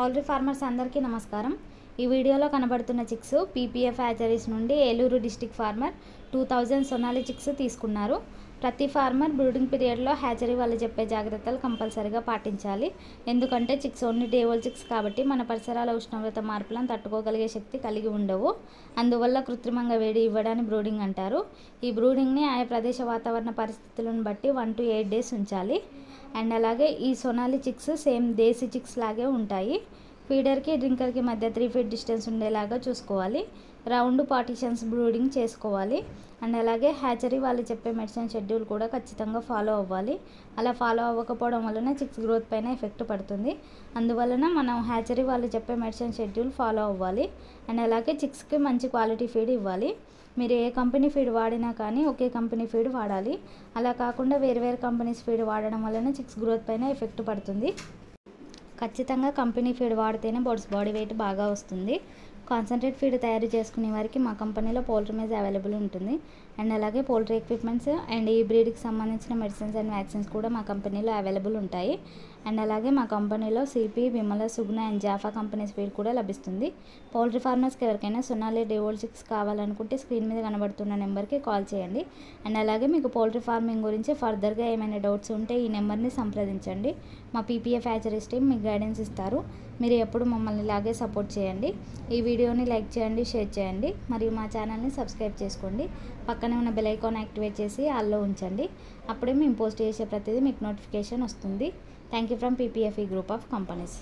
Poultry farmers అందరికీ నమస్కారం। ఈ వీడియోలో కనబడుతున్న చిక్స్ పీపీఎఫ్ హ్యాచరీస్ నుండి Eluru district farmer 2000 Sonali chicks తీసుకున్నారు। ప్రతి ఫార్మర్ బ్రూడింగ్ పీరియడ్లో హ్యాచరీ వాళ్ళు చెప్పే జాగ్రత్తలు కంపల్సరీగా పాటించాలి। ఎందుకంటే chicks only day old chicks కాబట్టి మన పరిసరాల ఉష్ణోగ్రత మార్పులను తట్టుకోగలిగే శక్తి కలిగి ఉండవు। అందువల్ల కృత్రిమంగా వేడి ఇవ్వడాన్ని బ్రూడింగ్ అంటారు। ఈ బ్రూడింగ్ని ఆయా ప్రదేశ వాతావరణ పరిస్థితులను బట్టి 1 to 8 days ఉంచాలి। అండ్ అలాగే ఈ సొనాలి చిక్స్ సేమ్ దేశీ చిక్స్ లాగే ఉంటాయి। ఫీడర్కి డ్రింకర్కి మధ్య 3 feet డిస్టెన్స్ ఉండేలాగా చూసుకోవాలి। రౌండ్ పార్టీషన్స్ బ్రూడింగ్ చేసుకోవాలి। అండ్ అలాగే హ్యాచరీ వాళ్ళు చెప్పే మెడిసిన్ షెడ్యూల్ కూడా ఖచ్చితంగా ఫాలో అవ్వాలి। అలా ఫాలో అవ్వకపోవడం వలన చిక్స్ గ్రోత్ పైన ఎఫెక్ట్ పడుతుంది। అందువలన మనం హ్యాచరీ వాళ్ళు చెప్పే మెడిసిన్ షెడ్యూల్ ఫాలో అవ్వాలి। అండ్ అలాగే చిక్స్కి మంచి క్వాలిటీ ఫీడ్ ఇవ్వాలి। మీరు ఏ కంపెనీ ఫీడ్ వాడినా కానీ ఒకే కంపెనీ ఫీడ్ వాడాలి। అలా కాకుండా వేరే కంపెనీస్ ఫీడ్ వాడడం వలన చిక్స్ గ్రోత్ పైన ఎఫెక్ట్ పడుతుంది। ఖచ్చితంగా కంపెనీ ఫీడ్ వాడితేనే బర్డ్స్ బాడీ వెయిట్ బాగా వస్తుంది। కాన్సన్ట్రేట్ ఫీడ్ తయారు చేసుకునే వారికి మా కంపెనీలో పౌల్ట్రీ మేజ్ అవైలబుల్ ఉంటుంది। అండ్ అలాగే పౌల్ట్రీ ఎక్విప్మెంట్స్ అండ్ ఈ బ్రీడ్కి సంబంధించిన మెడిసిన్స్ అండ్ వ్యాక్సిన్స్ కూడా మా కంపెనీలో అవైలబుల్ ఉంటాయి। అండ్ అలాగే మా కంపెనీలో CP, Vimala, Sugna and Jaffa companies feed కూడా లభిస్తుంది। పౌల్ట్రీ ఫార్మర్స్కి ఎవరికైనా సొనాలి డే ఓల్డ్ చిక్స్ కావాలనుకుంటే స్క్రీన్ మీద కనబడుతున్న నెంబర్కి కాల్ చేయండి। అండ్ అలాగే మీకు పౌల్ట్రీ ఫార్మింగ్ గురించి ఫర్దర్గా ఏమైనా డౌట్స్ ఉంటే ఈ నెంబర్ని సంప్రదించండి। మా పీపీఎఫ్ హ్యాచరీస్ టీమ్ మీకు గైడెన్స్ ఇస్తారు। మీరు ఎప్పుడు మమ్మల్ని ఇలాగే సపోర్ట్ చేయండి। ఈ వీడియోని లైక్ చేయండి, షేర్ చేయండి, మరియు మా ఛానల్ని సబ్స్క్రైబ్ చేసుకోండి। పక్కనే ఉన్న బెల్ ఐకాన్ యాక్టివేట్ చేసి ఆల్లో ఉంచండి। అప్పుడే మేము పోస్ట్ చేసే ప్రతిదీ మీకు నోటిఫికేషన్ వస్తుంది। Thank you from PPF group of companies.